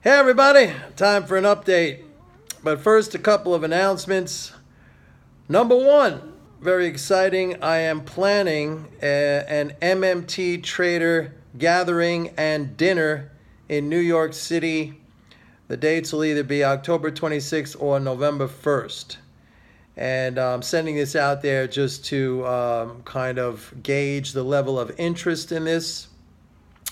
Hey everybody, time for an update. But first, a couple of announcements. Number one, very exciting. I am planning an MMT Trader gathering and dinner in New York City. The dates will either be October 26th or November 1st. And I'm sending this out there just to kind of gauge the level of interest in this.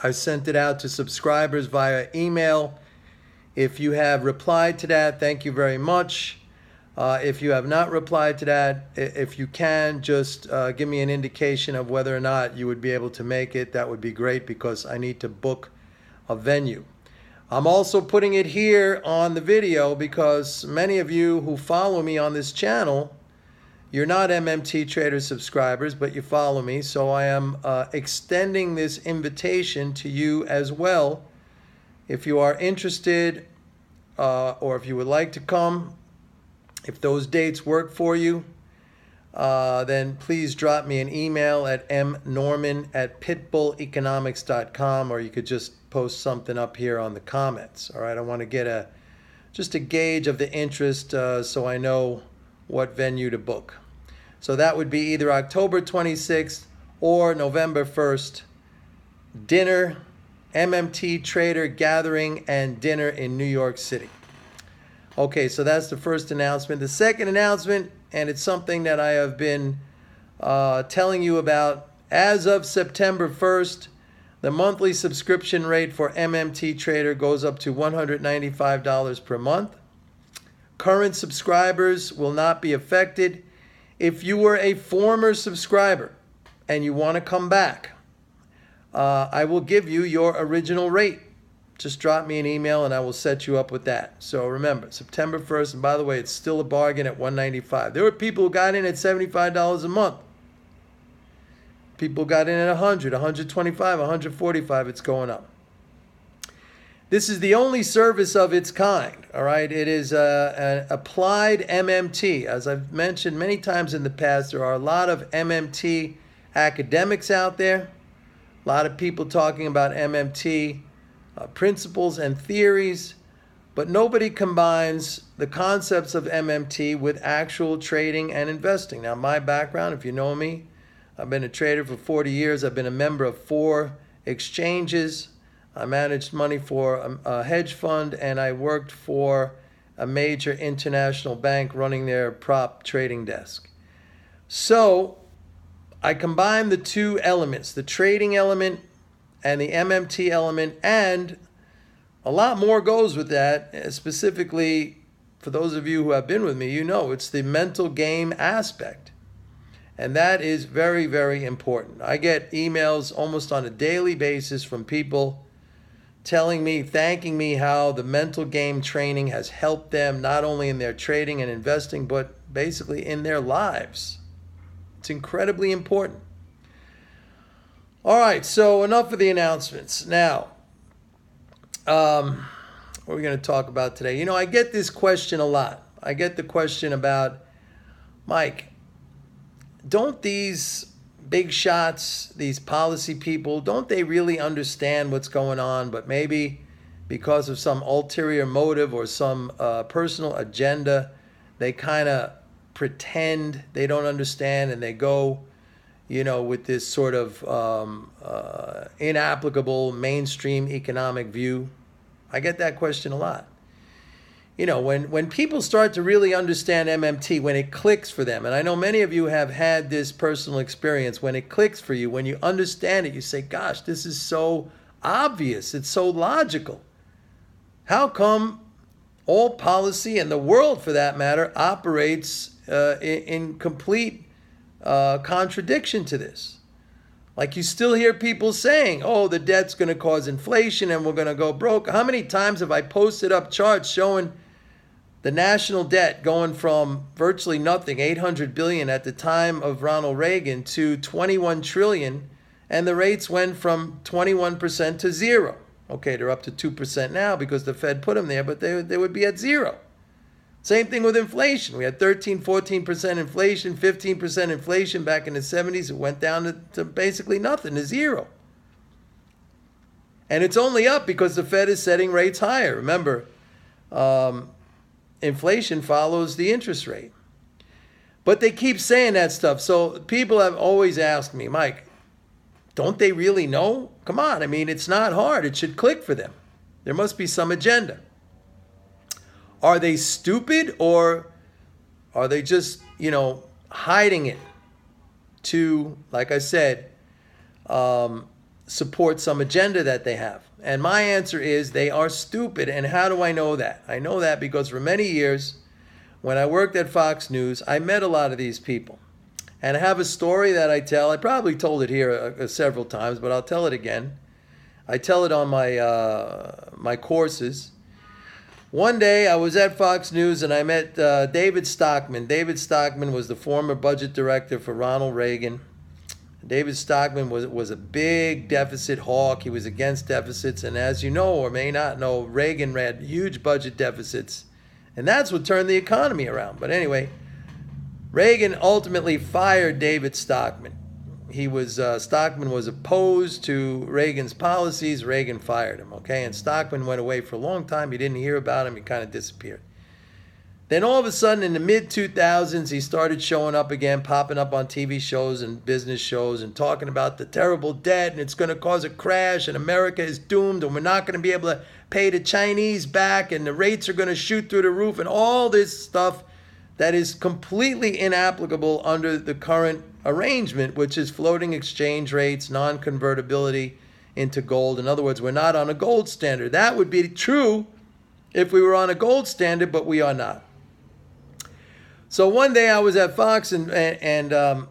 I sent it out to subscribers via email. If you have replied to that, thank you very much. If you have not replied to that, if you can, just give me an indication of whether or not you would be able to make it. That would be great because I need to book a venue. I'm also putting it here on the video because many of you who follow me on this channel, you're not MMT Trader subscribers, but you follow me. So I am extending this invitation to you as well. If you are interested or if you would like to come, if those dates work for you, then please drop me an email at mnorman@pitbulleconomics.com, or you could just post something up here on the comments. All right, I want to get just a gauge of the interest so I know what venue to book. So that would be either October 26th or November 1st. Dinner, MMT Trader gathering and dinner in New York City. Okay, so that's the first announcement. The second announcement, and it's something that I have been telling you about, as of September 1st, the monthly subscription rate for MMT Trader goes up to $195 per month. Current subscribers will not be affected. If you were a former subscriber and you want to come back, I will give you your original rate. Just drop me an email and I will set you up with that. So remember, September 1st, and by the way, it's still a bargain at $195. There were people who got in at $75 a month. People got in at $100, $125, $145. It's going up. This is the only service of its kind, all right? It is an applied MMT. As I've mentioned many times in the past, there are a lot of MMT academics out there. A lot of people talking about MMT principles and theories, but nobody combines the concepts of MMT with actual trading and investing. Now, my background, if you know me, I've been a trader for 40 years. I've been a member of 4 exchanges. I managed money for a hedge fund, and I worked for a major international bank running their prop trading desk. So I combine the two elements, the trading element and the MMT element, and a lot more goes with that. Specifically, for those of you who have been with me, you know it's the mental game aspect. And that is very, very important. I get emails almost on a daily basis from people telling me, thanking me how the mental game training has helped them not only in their trading and investing, but basically in their lives. It's incredibly important. All right, so enough of the announcements. Now, what are we going to talk about today? You know, I get this question a lot. I get the question about, Mike, don't these big shots, these policy people, don't they really understand what's going on, but maybe because of some ulterior motive or some personal agenda, they kind of pretend they don't understand and they go, you know, with this sort of inapplicable mainstream economic view? I get that question a lot. You know, when people start to really understand MMT, when it clicks for them, and I know many of you have had this personal experience, when it clicks for you, when you understand it, you say, gosh, this is so obvious, it's so logical. How come all policy, and the world for that matter, operates in complete contradiction to this? Like, you still hear people saying, oh, the debt's going to cause inflation and we're going to go broke. How many times have I posted up charts showing the national debt going from virtually nothing, 800 billion at the time of Ronald Reagan, to 21 trillion, and the rates went from 21% to 0. Okay, they're up to 2% now because the Fed put them there, but they would be at 0. Same thing with inflation. We had 13, 14% inflation, 15% inflation back in the 70s. It went down to basically nothing, to 0. And it's only up because the Fed is setting rates higher. Remember, inflation follows the interest rate. But they keep saying that stuff. So people have always asked me, Mike, don't they really know? Come on. I mean, it's not hard. It should click for them. There must be some agenda. Are they stupid, or are they just, hiding it to, like I said, support some agenda that they have? And my answer is they are stupid. And how do I know that? I know that because for many years, when I worked at Fox News, I met a lot of these people. And I have a story that I tell. I probably told it here several times, but I'll tell it again. I tell it on my courses. One day I was at Fox News and I met David Stockman. David Stockman was the former budget director for Ronald Reagan. David Stockman was a big deficit hawk. He was against deficits. And as you know or may not know, Reagan had huge budget deficits. And that's what turned the economy around. But anyway, Reagan ultimately fired David Stockman. Stockman was opposed to Reagan's policies. Reagan fired him, okay? And Stockman went away for a long time. You didn't hear about him. He kind of disappeared. Then all of a sudden, in the mid-2000s, he started showing up again, popping up on TV shows and business shows and talking about the terrible debt, and it's going to cause a crash, and America is doomed, and we're not going to be able to pay the Chinese back, and the rates are going to shoot through the roof, and all this stuff that is completely inapplicable under the current arrangement, which is floating exchange rates, non-convertibility into gold. In other words, we're not on a gold standard. That would be true if we were on a gold standard, but we are not. So one day I was at Fox and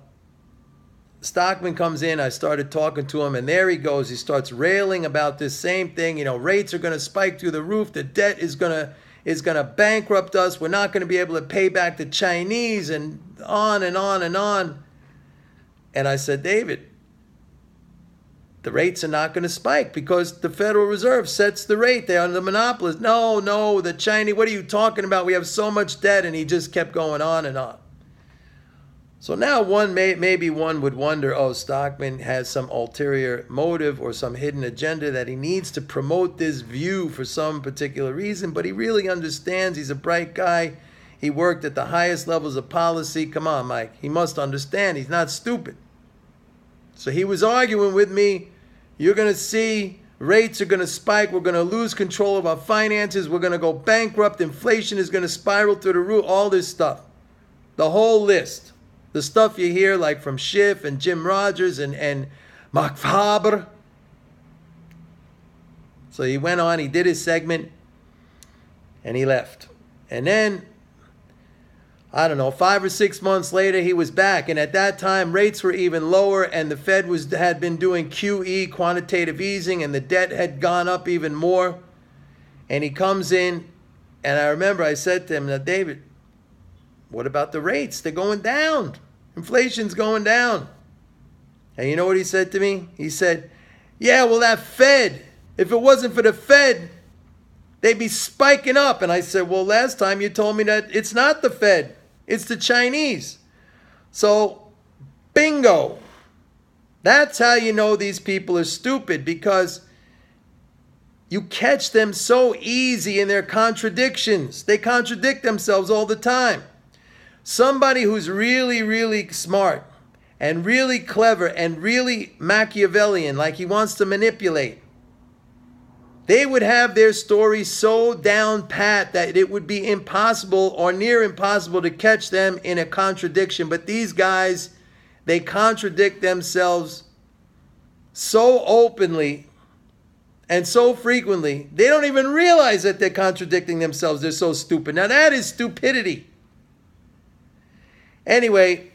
Stockman comes in. I started talking to him, and there he goes. He starts railing about this same thing. Rates are going to spike through the roof. The debt is going to bankrupt us. We're not going to be able to pay back the Chinese, and on and on and on. And I said, David, the rates are not going to spike because the Federal Reserve sets the rate. They are the monopolist. No, the Chinese, what are you talking about? We have so much debt. And he just kept going on and on. So now maybe one would wonder, Stockman has some ulterior motive or some hidden agenda that he needs to promote this view for some particular reason, but he really understands. He's a bright guy. He worked at the highest levels of policy. Come on, Mike. He must understand. He's not stupid. So he was arguing with me. You're going to see rates are going to spike. We're going to lose control of our finances. We're going to go bankrupt. Inflation is going to spiral through the roof. All this stuff. The whole list. The stuff you hear like from Schiff and Jim Rogers and Mark Faber. So he went on. He did his segment. And he left. And then, 5 or 6 months later, he was back. And at that time, rates were even lower, and the Fed had been doing QE, quantitative easing, and the debt had gone up even more. And he comes in, and I remember I said to him, now, David, what about the rates? They're going down. Inflation's going down. And you know what he said to me? He said, yeah, well, that Fed, if it wasn't for the Fed, they'd be spiking up. And I said, well, last time you told me that it's not the Fed. It's the Chinese. So, bingo. That's how you know these people are stupid, because you catch them so easy in their contradictions. They contradict themselves all the time. Somebody who's really, really smart and really clever and really Machiavellian, like he wants to manipulate, they would have their story so down pat that it would be impossible or near impossible to catch them in a contradiction. But these guys, they contradict themselves so openly and so frequently, they don't even realize that they're contradicting themselves. They're so stupid. Now that is stupidity. Anyway,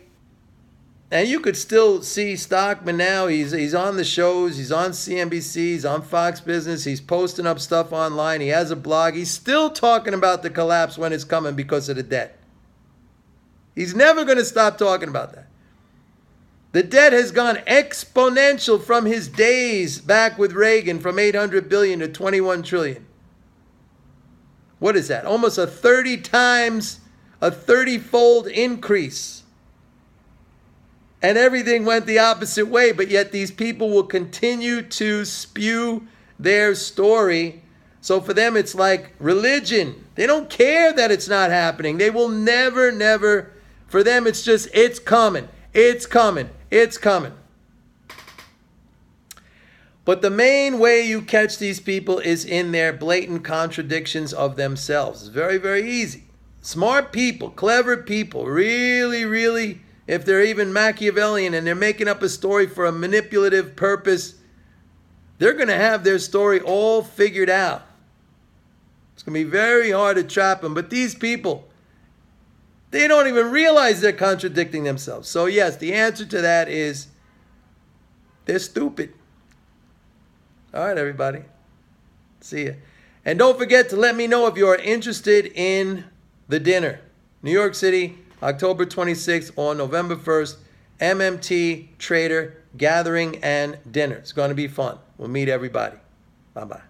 and you could still see Stockman now. He's on the shows. He's on CNBC. He's on Fox Business. He's posting up stuff online. He has a blog. He's still talking about the collapse when it's coming because of the debt. He's never going to stop talking about that. The debt has gone exponential from his days back with Reagan, from $800 billion to $21 trillion. What is that? Almost a 30-fold increase. And everything went the opposite way, but yet these people will continue to spew their story. So for them, it's like religion. They don't care that it's not happening. They will never, never. For them, it's just, it's coming. It's coming. It's coming. But the main way you catch these people is in their blatant contradictions of themselves. It's very, very easy. Smart people, clever people, really, really, if they're even Machiavellian and they're making up a story for a manipulative purpose, they're going to have their story all figured out. It's going to be very hard to trap them. But these people, they don't even realize they're contradicting themselves. So yes, the answer to that is they're stupid. All right, everybody. See ya. And don't forget to let me know if you are interested in the dinner. New York City, October 26th or November 1st, MMT Trader Gathering and Dinner. It's going to be fun. We'll meet everybody. Bye-bye.